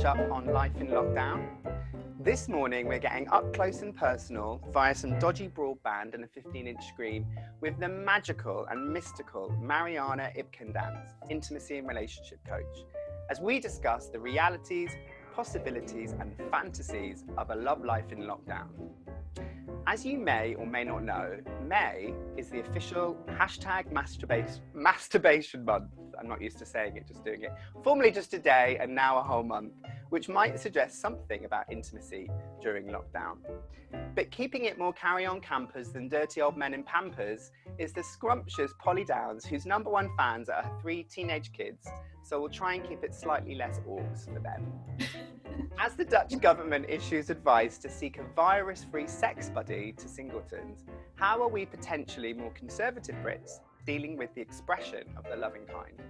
catch-up on life in lockdown. This morning we're getting up close and personal via some dodgy broadband and a 15-inch screen with the magical and mystical Mariana Ipkendanz, intimacy and relationship coach, as we discuss the realities, possibilities and fantasies of a love life in lockdown. As you may or may not know, May is the official hashtag masturbation month. I'm not used to saying it, just doing it. Formerly just a day and now a whole month, which might suggest something about intimacy during lockdown. But keeping it more carry-on campers than dirty old men in Pampers is the scrumptious Polly Downs, whose #1 fans are her 3 teenage kids, so we'll try and keep it slightly less orgs for them. As the Dutch government issues advice to seek a virus-free sex buddy to singletons, how are we potentially more conservative Brits dealing with the expression of the loving kind?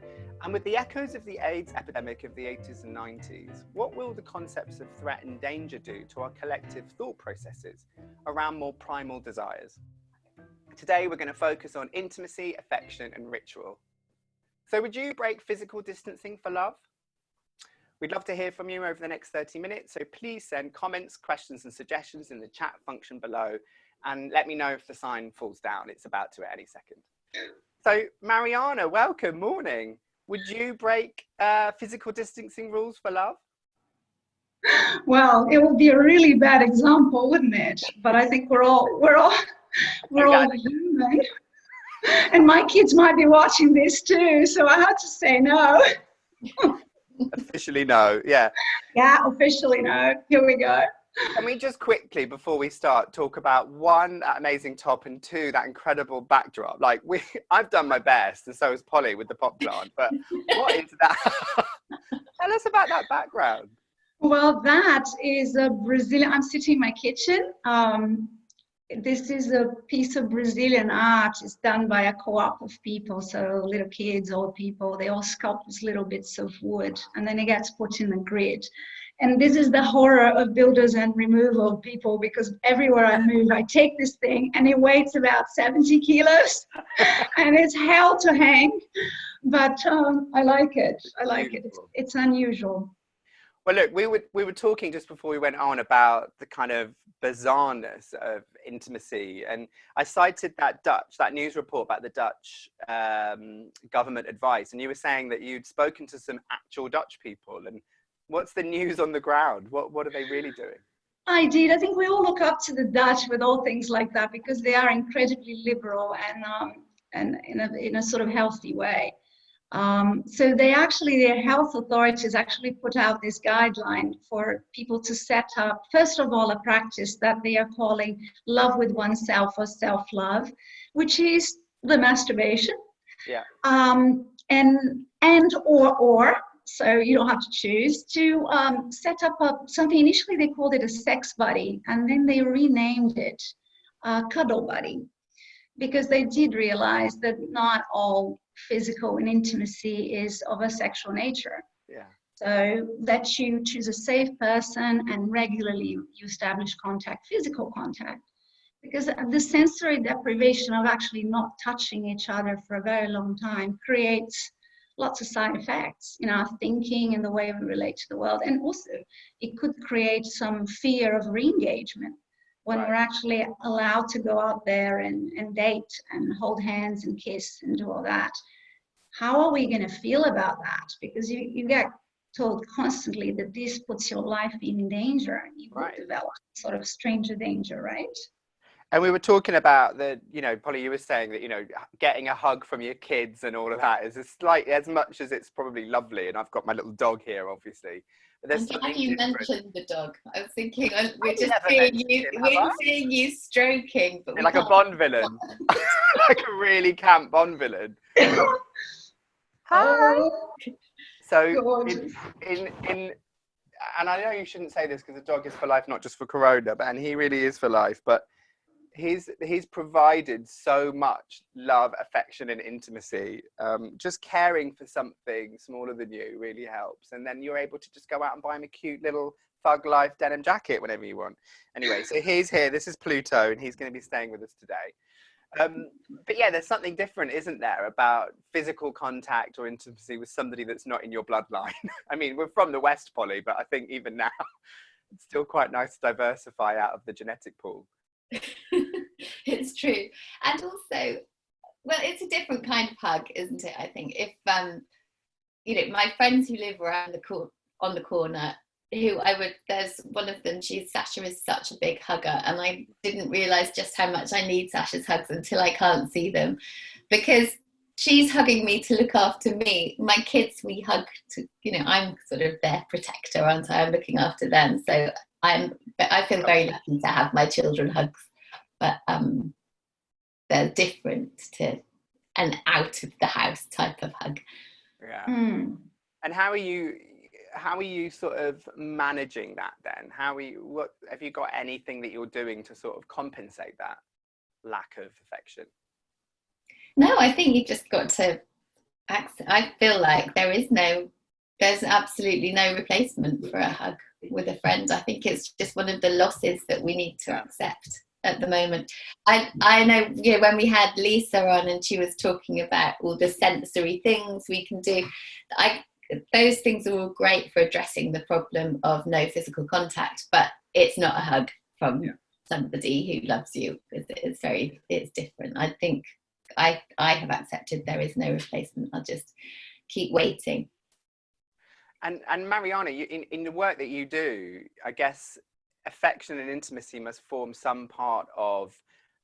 And with the echoes of the AIDS epidemic of the 80s and 90s, what will the concepts of threat and danger do to our collective thought processes around more primal desires? Today we're going to focus on intimacy, affection and ritual. So would you break physical distancing for love? We'd love to hear from you over the next 30 minutes, so please send comments, questions and suggestions in the chat function below and let me know if the sign falls down. It's about to at any second. So Mariana, welcome, morning. Would you break physical distancing rules for love? Well, it would be a really bad example, wouldn't it? But I think we're all human. And my kids might be watching this too, so I had to say no. Officially no, yeah. Yeah, officially no. Here we go. Can we just quickly, before we start, talk about one, that amazing top, and two, that incredible backdrop? Like, I've done my best, and so has Polly with the pop plant, but what is that? Tell us about that background. Well, that is a Brazilian, I'm sitting in my kitchen. This is a piece of Brazilian art. It's done by a co-op of people, so little kids, old people, they all sculpt these little bits of wood, and then it gets put in the grid. And this is the horror of builders and removal people, because everywhere I move, I take this thing and it weighs about 70 kilos and it's hell to hang, but I like it. I like it. It's unusual. Well, look, we were talking just before we went on about the kind of bizarreness of intimacy, and I cited that news report about the Dutch government advice, and you were saying that you'd spoken to some actual Dutch people, and what's the news on the ground? What are they really doing? I did. I think we all look up to the Dutch with all things like that because they are incredibly liberal and in a sort of healthy way. So their health authorities actually put out this guideline for people to set up, first of all, a practice that they are calling love with oneself or self-love, which is the masturbation. Yeah. So you don't have to choose to set up something. Initially they called it a sex buddy, and then they renamed it cuddle buddy, because they did realize that not all physical and intimacy is of a sexual nature. Yeah. So that you choose a safe person and regularly you establish contact, physical contact, because the sensory deprivation of actually not touching each other for a very long time creates lots of side effects in our thinking and the way we relate to the world. And also it could create some fear of re-engagement when we're actually allowed to go out there and date and hold hands and kiss and do all that. How are we going to feel about that? Because you get told constantly that this puts your life in danger. You will develop sort of stranger danger, right? And we were talking about Polly, you were saying that, getting a hug from your kids and all of that is as much as it's probably lovely. And I've got my little dog here, obviously. But I'm glad you mentioned the dog. I was thinking we're just seeing you stroking, but like a Bond villain, like a really camp Bond villain. Hi. So and I know you shouldn't say this because the dog is for life, not just for Corona, and he really is for life. But he's provided so much love, affection and intimacy. Just caring for something smaller than you really helps, and then you're able to just go out and buy him a cute little Thug Life denim jacket whenever you want. Anyway, so he's here. This is Pluto, and he's going to be staying with us today. But yeah, there's something different, isn't there, about physical contact or intimacy with somebody that's not in your bloodline. I mean, we're from the West, Polly, but I think even now it's still quite nice to diversify out of the genetic pool. It's true. And also, well, it's a different kind of hug, isn't it? I think if my friends who live around on the corner, there's one of them, Sasha is such a big hugger, and I didn't realize just how much I need Sasha's hugs until I can't see them, because she's hugging me to look after me. My kids, we hug to, I'm sort of their protector, aren't I? I'm looking after them. So I feel very lucky to have my children hugs, but they're different to an out of the house type of hug. Yeah. And how are you sort of managing that then? What have you got anything that you're doing to sort of compensate that lack of affection? No, I think you just got to accept. I feel like there's absolutely no replacement for a hug with a friend. I think it's just one of the losses that we need to accept at the moment. I know, when we had Lisa on and she was talking about all the sensory things we can do, those things are all great for addressing the problem of no physical contact, but it's not a hug from somebody who loves you. It's different. I think I have accepted there is no replacement. I'll just keep waiting. And Mariana, in the work that you do, I guess affection and intimacy must form some part of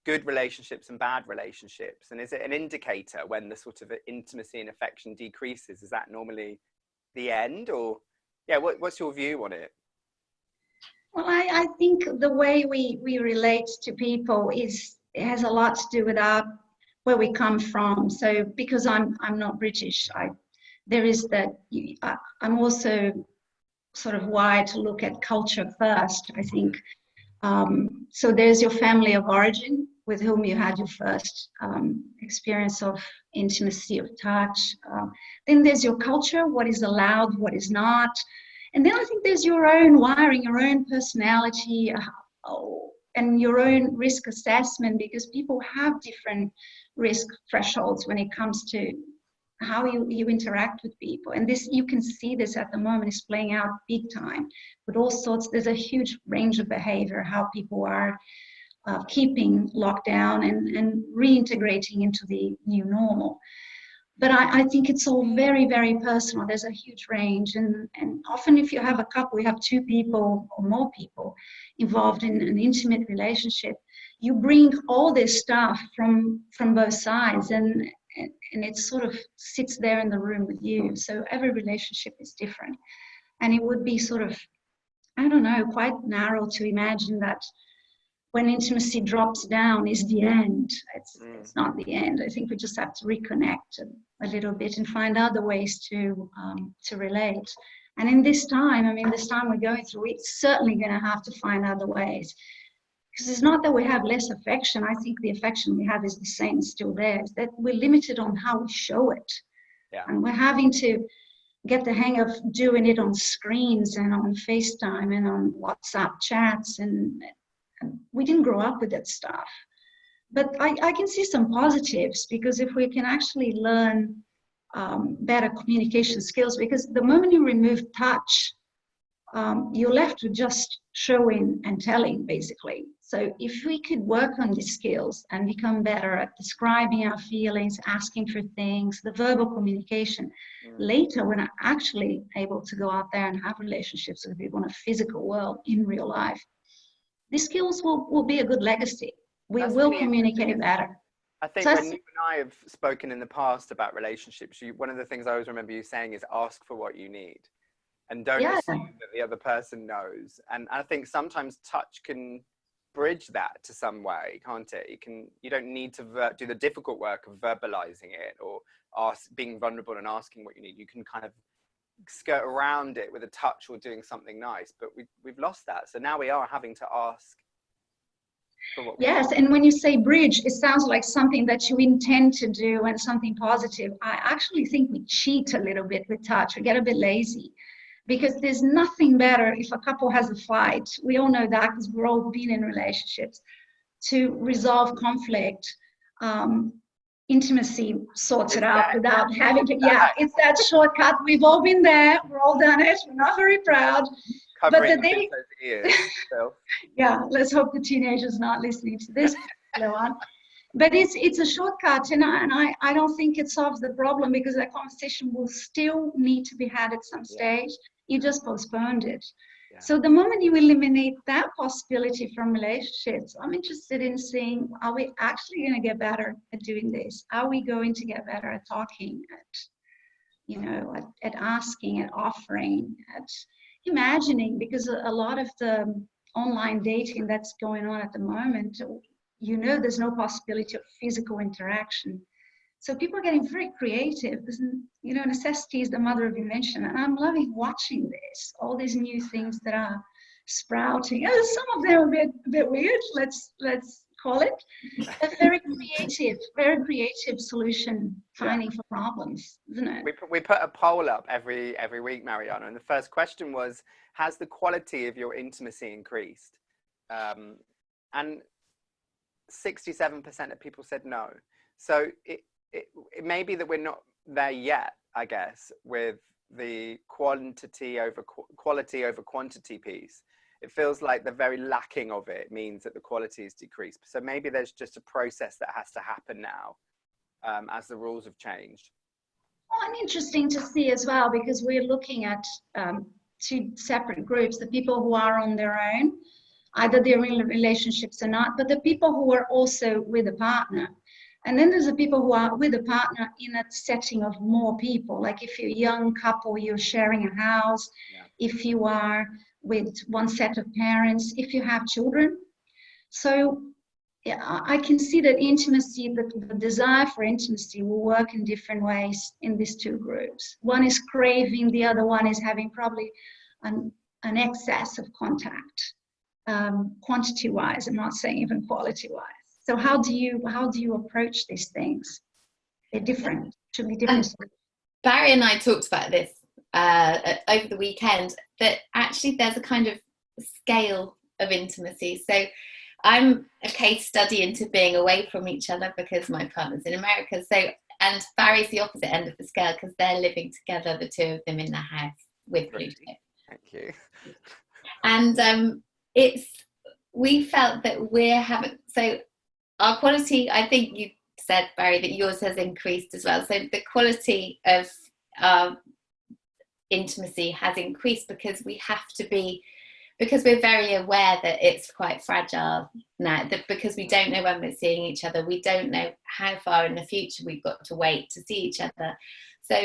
good relationships and bad relationships. And is it an indicator when the sort of intimacy and affection decreases? Is that normally the end, or what's your view on it? Well, I think the way we relate to people has a lot to do with where we come from. So because I'm not British, I'm also sort of wired to look at culture first, I think. So there's your family of origin with whom you had your first experience of intimacy, of touch. Then there's your culture, what is allowed, what is not. And then I think there's your own wiring, your own personality, and your own risk assessment, because people have different risk thresholds when it comes to how you interact with people. And this, you can see this at the moment, is playing out big time with all sorts. There's a huge range of behavior, how people are keeping lockdown and reintegrating into the new normal. But I think it's all very, very personal. There's a huge range. And often if you have a couple, you have two people or more people involved in an intimate relationship, you bring all this stuff from both sides, and it sort of sits there in the room with you. So every relationship is different. And it would be sort of, I don't know, quite narrow to imagine that when intimacy drops down is the end. It's not the end. I think we just have to reconnect a little bit and find other ways to relate. And in this time we're going through, it's certainly going to have to find other ways. Because it's not that we have less affection. I think the affection we have is the same, still there. It's that we're limited on how we show it. Yeah. And we're having to get the hang of doing it on screens and on FaceTime and on WhatsApp chats. And we didn't grow up with that stuff. But I can see some positives, because if we can actually learn better communication skills, because the moment you remove touch, you're left with just showing and telling, basically. So if we could work on these skills and become better at describing our feelings, asking for things, the verbal communication, later when I'm actually able to go out there and have relationships with people in a physical world in real life, these skills will be a good legacy. We will communicate better. I think when you and I have spoken in the past about relationships, one of the things I always remember you saying is ask for what you need. And don't assume that the other person knows. And I think sometimes touch can bridge that to some way, can't it? You don't need to do the difficult work of verbalizing it or being vulnerable and asking what you need. You can kind of skirt around it with a touch or doing something nice. But we've lost that. So now we are having to ask for what we need. And when you say bridge, it sounds like something that you intend to do and something positive. I actually think we cheat a little bit with touch. We get a bit lazy. Because there's nothing better if a couple has a fight. We all know that because we've all been in relationships. To resolve conflict, intimacy sorts it out without having to, it's that shortcut. We've all been there, we're all done it, we're not very proud. Covering But the day, those ears, so. yeah, let's hope the teenagers not listening to this one. But it's a shortcut, and I don't think it solves the problem, because that conversation will still need to be had at some stage. You just postponed it. Yeah. So the moment you eliminate that possibility from relationships, I'm interested in seeing, are we actually going to get better at doing this? Are we going to get better at talking, at asking, at offering, at imagining? Because a lot of the online dating that's going on at the moment, there's no possibility of physical interaction. So people are getting very creative. Necessity is the mother of invention. And I'm loving watching this, all these new things that are sprouting. Some of them are a bit weird, let's call it. A very creative solution finding for problems, isn't it? We put a poll up every week, Mariana, and the first question was, has the quality of your intimacy increased? And 67% of people said no. So it may be that we're not there yet, I guess, with the quality over quantity piece. It feels like the very lacking of it means that the quality is decreased. So maybe there's just a process that has to happen now as the rules have changed. Well, and interesting to see as well, because we're looking at two separate groups, the people who are on their own, either they're in relationships or not, but the people who are also with a partner. And then there's the people who are with a partner in a setting of more people. Like if you're a young couple, you're sharing a house. Yeah. If you are with one set of parents, if you have children. So yeah, I can see that intimacy, the desire for intimacy will work in different ways in these two groups. One is craving, the other one is having probably an excess of contact, quantity-wise. I'm not saying even quality-wise. So how do you approach these things? They're different, should be different. Barry and I talked about this over the weekend, that actually there's a kind of scale of intimacy. So I'm a case study into being away from each other because my partner's in America. So, and Barry's the opposite end of the scale because they're living together, the two of them in the house with Pluto. Thank you. And we felt that we're having, so our quality, I think you said, Barry, that yours has increased as well. So the quality of intimacy has increased because because we're very aware that it's quite fragile now, that because we don't know when we're seeing each other, we don't know how far in the future we've got to wait to see each other. So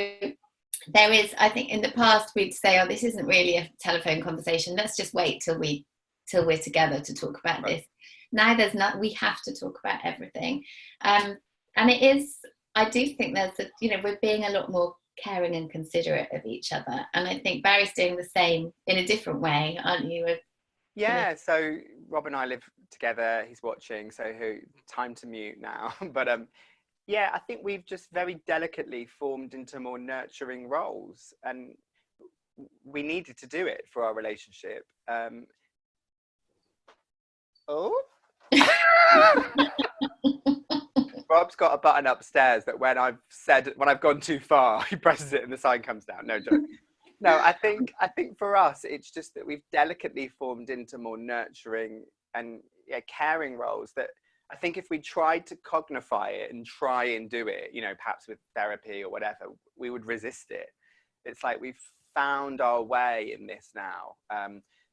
there is, I think in the past we'd say, oh, this isn't really a telephone conversation, let's just wait till we're together to talk about this. Now there's not, we have to talk about everything. And it is, I do think we're being a lot more caring and considerate of each other. And I think Barry's doing the same in a different way, aren't you? Yeah, so Rob and I live together, he's watching, so time to mute now. But yeah, I think we've just very delicately formed into more nurturing roles, and we needed to do it for our relationship. Rob's got a button upstairs that when I've gone too far, he presses it and the sign comes down. No joke. No, I think for us, it's just that we've delicately formed into more nurturing and caring roles that I think if we tried to cognify it and try and do it, perhaps with therapy or whatever, we would resist it. It's like we've found our way in this now.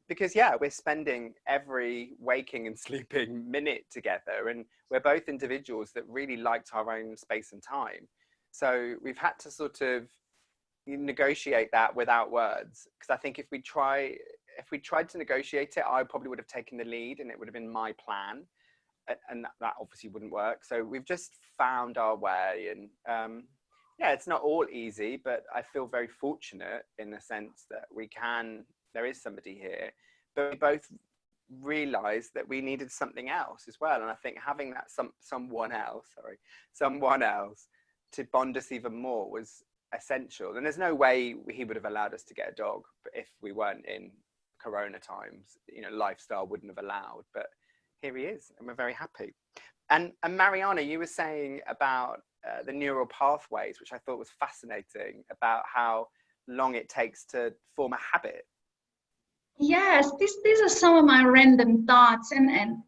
Because we're spending every waking and sleeping minute together, and we're both individuals that really liked our own space and time. So we've had to sort of negotiate that without words. Because I think if we tried to negotiate it, I probably would have taken the lead and it would have been my plan, and that obviously wouldn't work. So we've just found our way, and it's not all easy, but I feel very fortunate in the sense that there is somebody here, but we both realized that we needed something else as well. And I think having that someone else to bond us even more was essential. And there's no way he would have allowed us to get a dog if we weren't in Corona times. Lifestyle wouldn't have allowed, but here he is and we're very happy. And Mariana, you were saying about the neural pathways, which I thought was fascinating, about how long it takes to form a habit. Yes, these are some of my random thoughts, and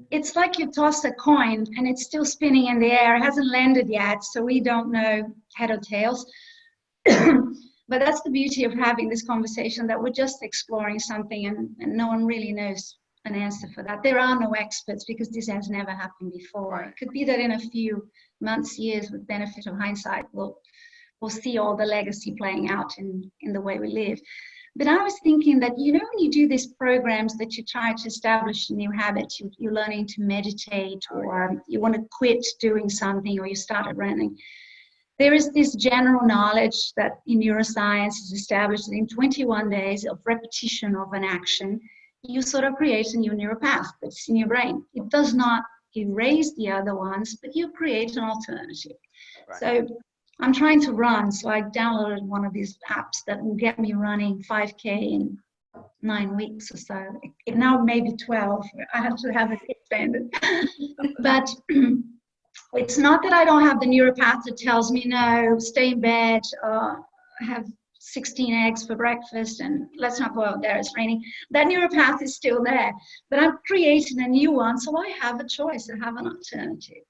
it's like you toss a coin and it's still spinning in the air. It hasn't landed yet, so we don't know head or tails. But that's the beauty of having this conversation, that we're just exploring something, and no one really knows an answer for that. There are no experts because this has never happened before. Right. It could be that in a few months, years, with benefit of hindsight, we'll see all the legacy playing out in the way we live. But I was thinking that, you know, when you do these programs that you try to establish new habits, you're learning to meditate, or you want to quit doing something, or you started running. There is this general knowledge that in neuroscience is established that in 21 days of repetition of an action, you sort of create a new neural path that's in your brain. It does not erase the other ones, but you create an alternative. Right. So I'm trying to run, so I downloaded one of these apps that will get me running 5K in 9 weeks or so. It now may be 12. I have to have it expanded. But it's not that I don't have the neuropath that tells me, no, stay in bed, have 16 eggs for breakfast, and let's not go out there, it's raining. That neuropath is still there, but I'm creating a new one, so I have a choice, I have an alternative.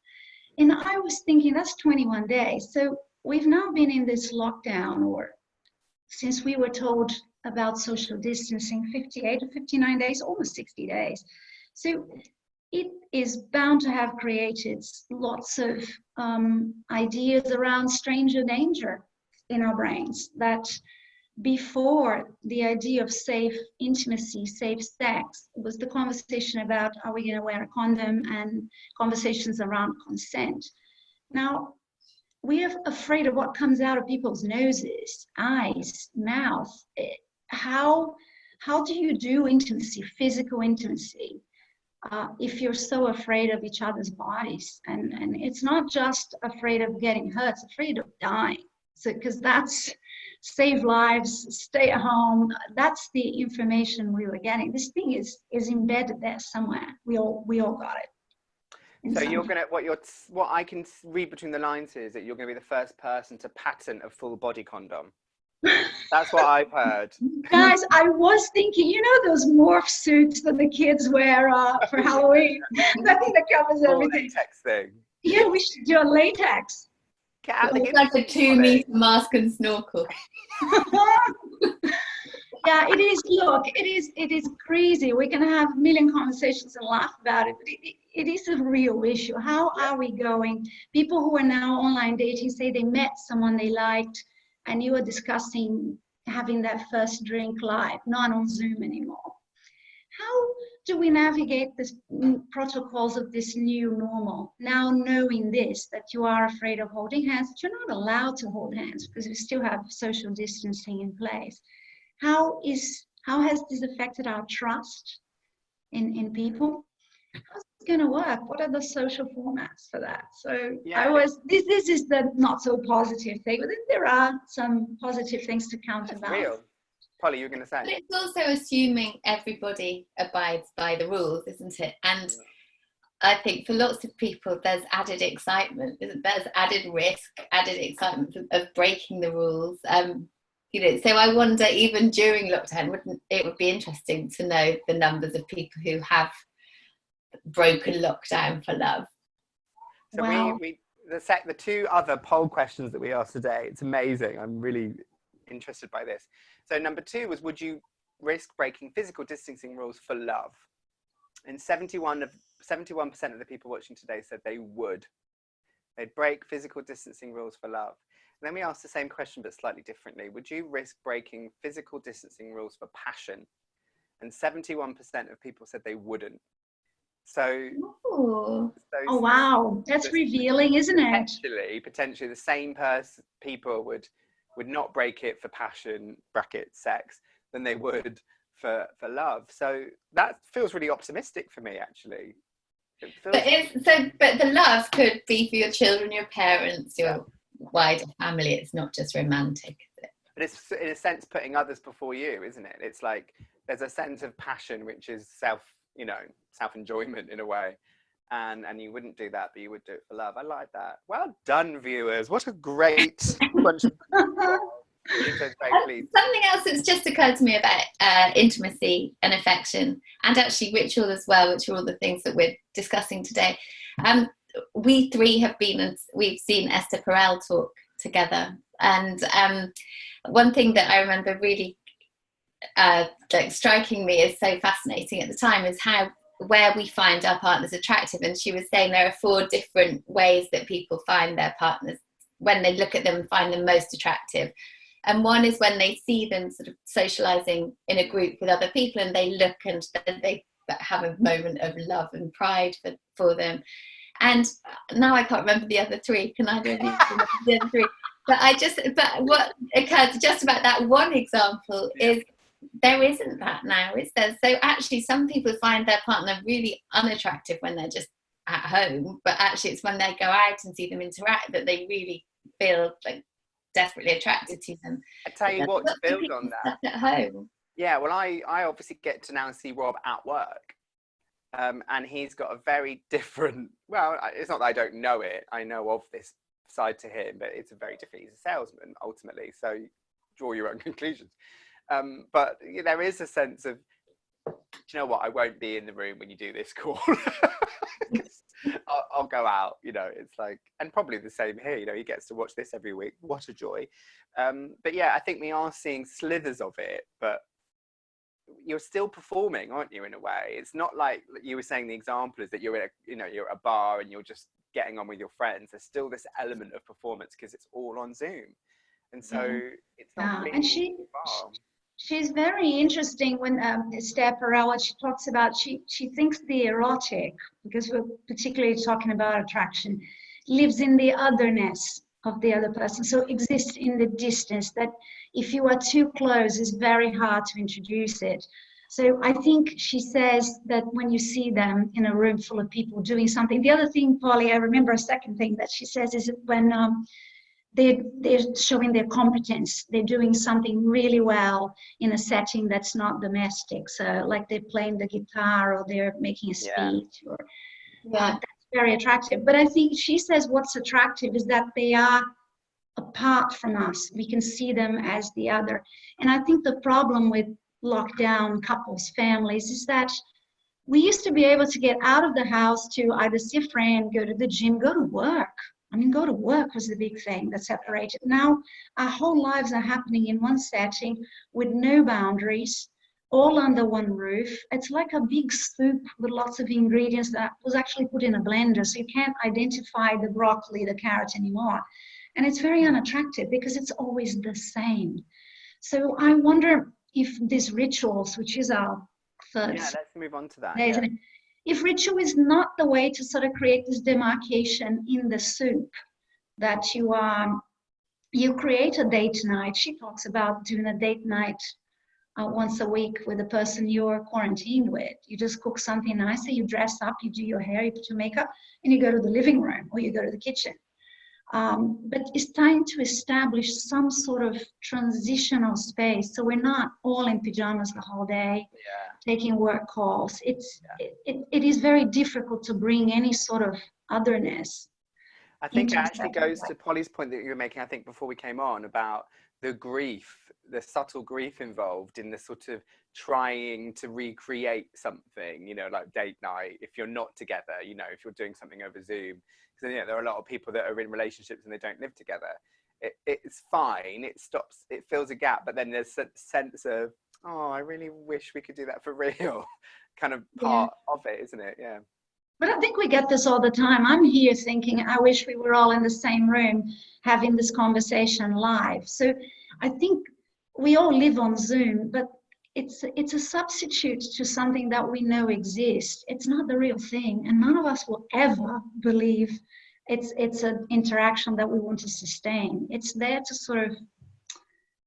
And I was thinking, that's 21 days. So we've now been in this lockdown, or since we were told about social distancing, 58 to 59 days, almost 60 days. So it is bound to have created lots of ideas around stranger danger in our brains, that before the idea of safe intimacy, safe sex, was the conversation about, are we going to wear a condom, and conversations around consent. Now, we are afraid of what comes out of people's noses, eyes, mouth. How do you do intimacy, physical intimacy, if you're so afraid of each other's bodies? And it's not just afraid of getting hurt, it's afraid of dying. So, because that's save lives, stay at home. That's the information we were getting. This thing is embedded there somewhere. We all got it. So you're gonna, what I can read between the lines is that you're gonna be the first person to patent a full body condom. That's what I've heard. Guys, I was thinking, you know those morph suits that the kids wear for Halloween? That thing that covers everything. Latex thing. Yeah, we should do a latex. Get out It's like a 2-meter mask and snorkel. Yeah, it is. Look, it is crazy. We can have a million conversations and laugh about it, but it is a real issue. How are we going? People who are now online dating say they met someone they liked, and you are discussing having that first drink live, not on Zoom anymore. How do we navigate this protocols of this new normal, now knowing this, that you are afraid of holding hands, that you're not allowed to hold hands because we still have social distancing in place? How has this affected our trust in people? How's it going to work? What are the social formats for that? So yeah. This is the not so positive thing, but there are some positive things to counterbalance. Real. Polly, you were going to say. But it's also assuming everybody abides by the rules, isn't it? And I think for lots of people, there's added excitement, there's added risk, added excitement of breaking the rules. You know, so I wonder, even during lockdown, it would be interesting to know the numbers of people who have broken lockdown for love. So wow. The two other poll questions that we asked today, it's amazing. I'm really interested by this. So number 2 was, would you risk breaking physical distancing rules for love? And 71% of the people watching today said they would. They'd break physical distancing rules for love. And then we asked the same question, but slightly differently. Would you risk breaking physical distancing rules for passion? And 71% of people said they wouldn't. So, oh wow, that's revealing, isn't it? Potentially the same people would not break it for passion, sex, than they would for love. So that feels really optimistic for me, actually. But the love could be for your children, your parents, your wider family. It's not just romantic, is it? But it's in a sense putting others before you, isn't it? It's like there's a sense of passion which is self-enjoyment in a way, and you wouldn't do that, but you would do it for love. I like that. Well done, viewers. What a great bunch of Pluto's very pleased. Something else that's just occurred to me about intimacy and affection, and actually ritual as well, which are all the things that we're discussing today. We three have we've seen Esther Perel talk together, and one thing that I remember really like striking me as so fascinating at the time is where we find our partners attractive. And she was saying there are 4 different ways that people find their partners when they look at them and find them most attractive. And one is when they see them sort of socializing in a group with other people, and they look and they have a moment of love and pride for them. And now I can't remember the other 3. Can either of you remember the other 3? But what occurred just about that one example is there isn't that now, is there? So actually some people find their partner really unattractive when they're just at home, but actually it's when they go out and see them interact that they really feel like desperately attracted to them. I tell you what, to build on that. At home. Yeah, well, I obviously get to now see Rob at work. And he's got a very different, well, it's not that I don't know it, I know of this side to him, but it's a very different, he's a salesman ultimately, so draw your own conclusions. But there is a sense of, do you know what, I won't be in the room when you do this call. I'll go out, it's like, and probably the same here, he gets to watch this every week, what a joy. But yeah, I think we are seeing slithers of it, but you're still performing, aren't you, in a way? It's not like you were saying, the example is that you're at you're at a bar and you're just getting on with your friends. There's still this element of performance because it's all on Zoom, and so it's not really and she's very interesting when Esther Perel, she talks about, she thinks the erotic, because we're particularly talking about attraction, lives in the otherness of the other person, so exists in the distance, that if you are too close, it's very hard to introduce it. So I think she says that when you see them in a room full of people doing something, the other thing, Polly, I remember a second thing that she says is when they're showing their competence, they're doing something really well in a setting that's not domestic. So like they're playing the guitar or they're making a speech, or that's very attractive. But I think she says what's attractive is that they are apart from us. We can see them as the other. And I think the problem with lockdown couples, families, is that we used to be able to get out of the house to either see a friend, go to the gym, go to work. I mean, go to work was the big thing that separated. Now our whole lives are happening in one setting with no boundaries, all under one roof. It's like a big soup with lots of ingredients that was actually put in a blender, so you can't identify the broccoli, the carrot anymore. And it's very unattractive because it's always the same. So I wonder if these rituals, which is our third. Yeah, let's move on to that. Yeah. If ritual is not the way to sort of create this demarcation in the soup, that you create a date night. She talks about doing a date night once a week with the person you're quarantined with. You just cook something nice, you dress up, you do your hair, you put your makeup, and you go to the living room or you go to the kitchen. But it's time to establish some sort of transitional space, so we're not all in pajamas the whole day, taking work calls. It is very difficult to bring any sort of otherness. I think it actually goes to Polly's point that you were making, I think, before we came on, about the grief, the subtle grief involved in the sort of trying to recreate something, like date night, if you're not together, if you're doing something over Zoom. Because there are a lot of people that are in relationships and they don't live together. It's fine, it fills a gap, but then there's a sense of, oh, I really wish we could do that for real, kind of part of it, isn't it? Yeah. But I think we get this all the time. I'm here thinking, I wish we were all in the same room having this conversation live. So I think we all live on Zoom, but it's a substitute to something that we know exists. It's not the real thing, and none of us will ever believe it's an interaction that we want to sustain. It's there to sort of,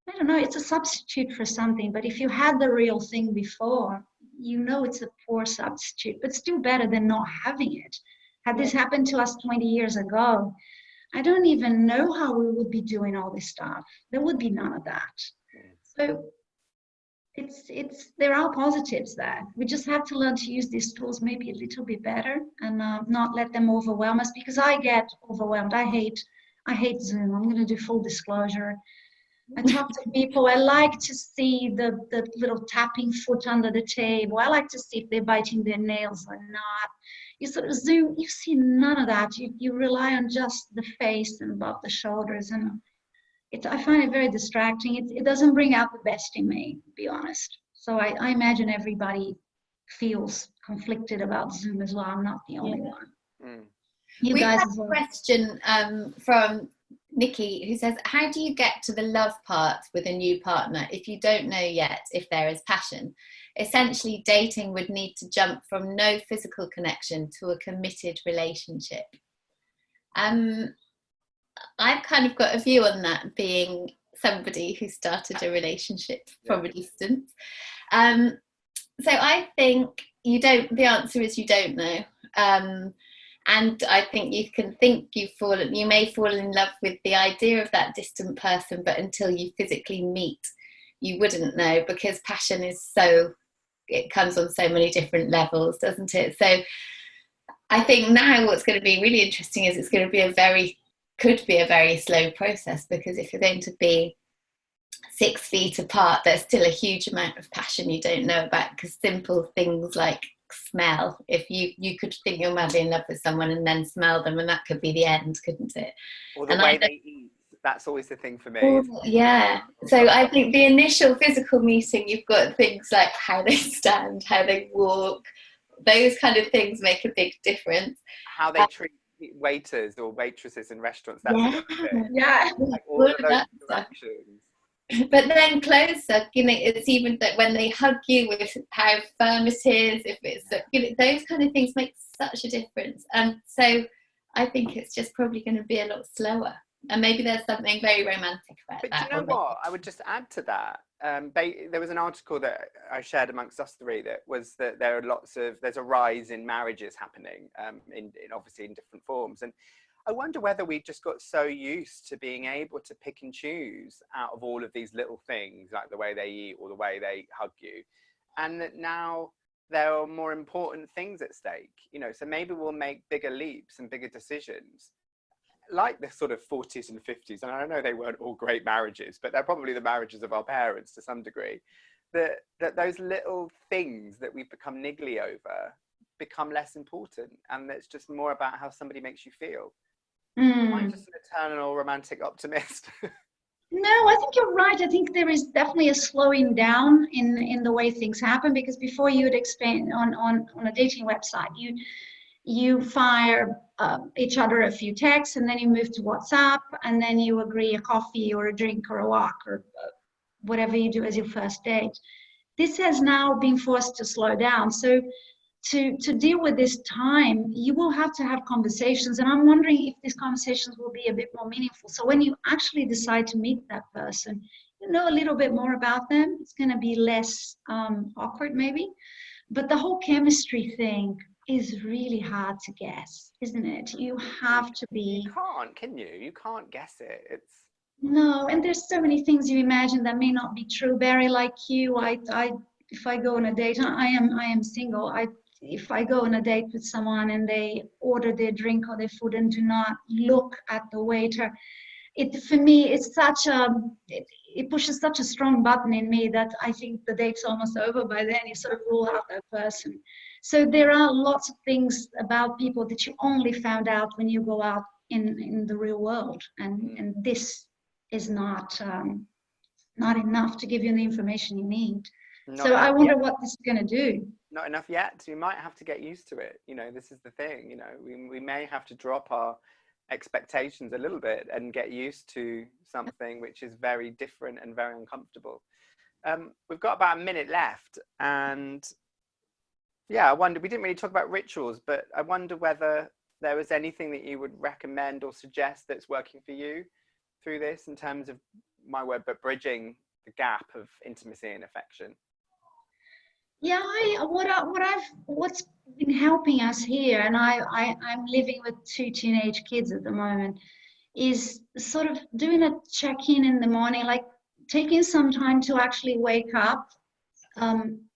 I don't know, it's a substitute for something, but if you had the real thing before, it's a poor substitute, but still better than not having it. Had this happened to us 20 years ago, I don't even know how we would be doing all this stuff. There would be none of that. So there are positives there. We just have to learn to use these tools maybe a little bit better, and not let them overwhelm us, because I get overwhelmed. I hate Zoom. I'm going to do full disclosure. I talk to people. I like to see the little tapping foot under the table. I like to see if they're biting their nails or not. You sort of Zoom, you see none of that. You rely on just the face and above the shoulders, and I find it very distracting. It doesn't bring out the best in me, to be honest. So I imagine everybody feels conflicted about Zoom as well. I'm not the only one. Mm. We have a question from Nikki, who says, how do you get to the love part with a new partner if you don't know yet if there is passion? Essentially, dating would need to jump from no physical connection to a committed relationship. I've kind of got a view on that, being somebody who started a relationship from a distance. So I think the answer is you don't know. And I think you may fall in love with the idea of that distant person, but until you physically meet, you wouldn't know, because passion it comes on so many different levels, doesn't it? So I think now what's going to be really interesting is it's going to be could be a very slow process, because if you're going to be 6 feet apart, there's still a huge amount of passion you don't know about, because simple things like smell, if you could think you're madly in love with someone and then smell them, and that could be the end, couldn't it? Or the way they eat, that's always the thing for me. Yeah, so I think the initial physical meeting, you've got things like how they stand, how they walk, those kind of things make a big difference. How they treat waiters or waitresses in restaurants, that's a big thing. Yeah, like all of those interactions. But then closer, it's even that when they hug you, with how firm it is, if it's, those kind of things make such a difference. And so I think it's just probably going to be a lot slower. And maybe there's something very romantic about that. But do you know what? I would just add to that. There was an article that I shared amongst us three that was that there's a rise in marriages happening, in obviously in different forms. And I wonder whether we just got so used to being able to pick and choose out of all of these little things, like the way they eat or the way they hug you, and that now there are more important things at stake, so maybe we'll make bigger leaps and bigger decisions, like the sort of 40s and 50s. And I know they weren't all great marriages, but they're probably the marriages of our parents to some degree, that those little things that we've become niggly over become less important, and it's just more about how somebody makes you feel. Am I just an eternal romantic optimist? No, I think you're right. I think there is definitely a slowing down in the way things happen, because before you would expand on a dating website, you fire each other a few texts, and then you move to WhatsApp, and then you agree a coffee or a drink or a walk or whatever you do as your first date. This has now been forced to slow down. So to deal with this time, you will have to have conversations, and I'm wondering if these conversations will be a bit more meaningful. So when you actually decide to meet that person, you know a little bit more about them. It's going to be less awkward maybe, but the whole chemistry thing is really hard to guess, isn't it? You have to be... You can't, can you? You can't guess it. No, and there's so many things you imagine that may not be true. Barry, like you, if I go on a date, I am single. If I go on a date with someone and they order their drink or their food and do not look at the waiter, for me, it's it pushes such a strong button in me that I think the date's almost over by then. You sort of rule out that person. So there are lots of things about people that you only found out when you go out in the real world, and this is not enough to give you the information you need. So I wonder what this is going to do. Not enough yet. So we might have to get used to it. This is the thing. We may have to drop our expectations a little bit and get used to something which is very different and very uncomfortable. We've got about a minute left, and I wonder, we didn't really talk about rituals, but I wonder whether there was anything that you would recommend or suggest that's working for you through this, in terms of, my word, but bridging the gap of intimacy and affection. Yeah, what's been helping us here, and I'm living with 2 teenage kids at the moment, is sort of doing a check-in in the morning, like taking some time to actually wake up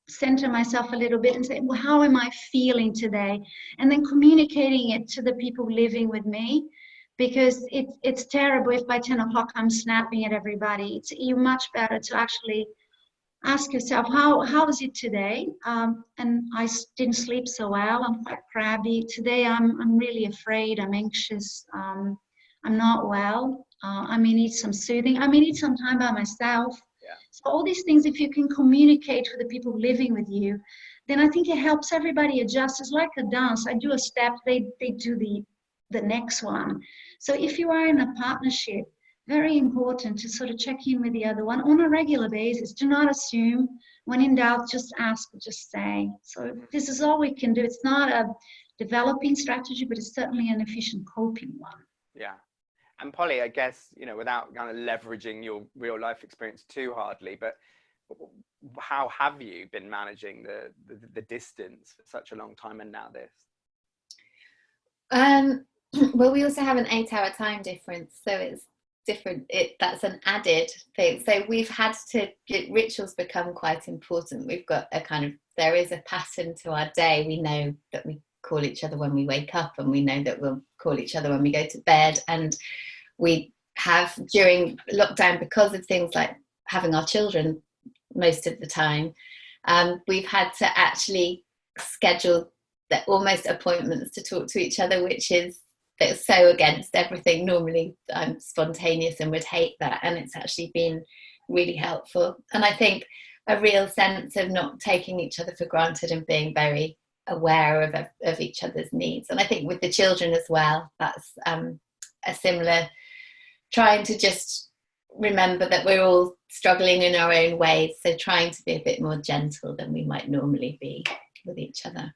center myself a little bit and say, well, how am I feeling today? And then communicating it to the people living with me, because it's terrible if by 10 o'clock I'm snapping at everybody. It's much better to actually ask yourself, how is it today? And didn't sleep so well. I'm quite crabby. Today I'm really afraid. I'm anxious. I'm not well. I may need some soothing. I may need some time by myself. Yeah. So all these things, if you can communicate with the people living with you, then I think it helps everybody adjust. It's like a dance. I do a step, they do the next one. So if you are in a partnership, very important to sort of check in with the other one on a regular basis. Do not assume. When in doubt, just ask, just say. So this is all we can do. It's not a developing strategy, but it's certainly an efficient coping one. Yeah. And Polly, I guess, without kind of leveraging your real life experience too hardly, but how have you been managing the distance for such a long time and now this? Well, we also have an 8-hour time difference, so it's different. That's an added thing. So we've had to rituals become quite important. We've got there is a pattern to our day. We know that we call each other when we wake up, and we know that we'll call each other when we go to bed. And we have, during lockdown, because of things like having our children most of the time, we've had to actually schedule almost appointments to talk to each other, which is so against everything. Normally I'm spontaneous and would hate that, and it's actually been really helpful. And I think a real sense of not taking each other for granted and being very aware of each other's needs. And I think with the children as well, that's a similar, trying to just remember that we're all struggling in our own ways, so trying to be a bit more gentle than we might normally be with each other.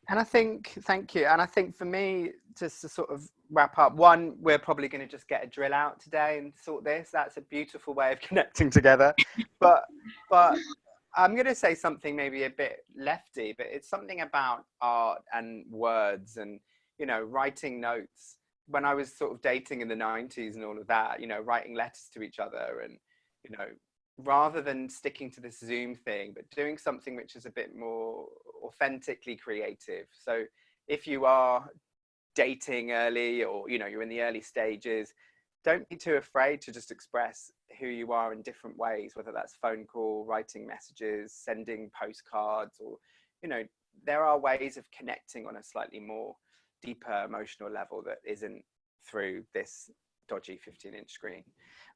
And I think, thank you. And I think for me, just to sort of wrap up, one, we're probably going to just get a drill out today and sort this. That's a beautiful way of connecting together. But I'm going to say something maybe a bit lefty, but it's something about art and words and, writing notes. When I was sort of dating in the 90s and all of that, writing letters to each other and, rather than sticking to this Zoom thing, but doing something which is a bit more authentically creative. So if you are dating early, or you're in the early stages, don't be too afraid to just express who you are in different ways, whether that's phone call, writing messages, sending postcards, or there are ways of connecting on a slightly more deeper emotional level that isn't through this dodgy 15-inch screen.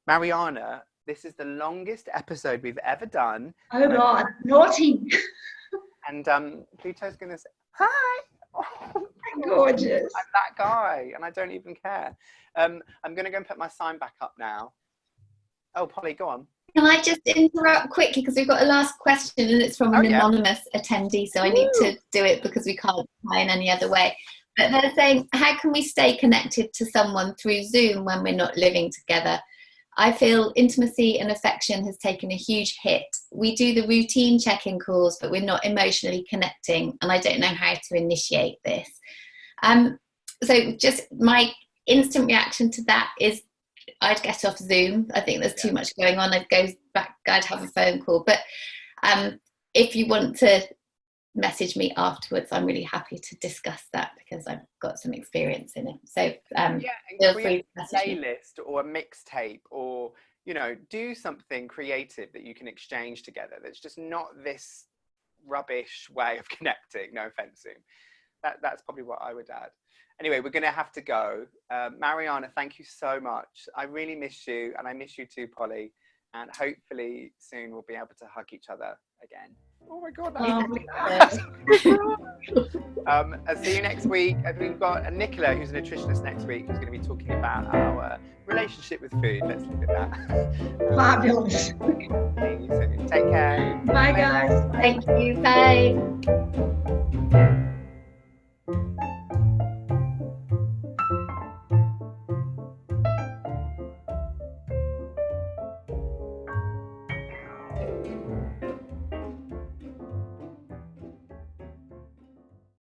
Mariana, this is the longest episode we've ever done. Oh God, naughty. And Pluto's gonna say, hi. Oh, gorgeous. I'm that guy, and I don't even care. I'm gonna go and put my sign back up now. Oh, Polly, go on. Can I just interrupt quickly, because we've got a last question, and it's from an anonymous attendee, so I need to do it because we can't try in any other way. But they're saying, how can we stay connected to someone through Zoom when we're not living together? I feel intimacy and affection has taken a huge hit. We do the routine check-in calls, but we're not emotionally connecting, and I don't know how to initiate this. So just my instant reaction to that is I'd get off Zoom. I think there's too much going on. I'd have a phone call. But if you want to message me afterwards, I'm really happy to discuss that, because I've got some experience in it. So feel free to message me. A playlist or a mixtape, or do something creative that you can exchange together. That's just not this rubbish way of connecting. No offense, Zoom. That's probably what I would add. Anyway, we're going to have to go. Mariana, thank you so much. I really miss you, and I miss you too, Polly. And hopefully soon we'll be able to hug each other again. Oh my God, that's I'll see you next week. We've got Nicola, who's a nutritionist, next week, who's going to be talking about our relationship with food. Let's leave it at that. Fabulous. See you soon. Take care. Bye, guys. Thank you. Bye.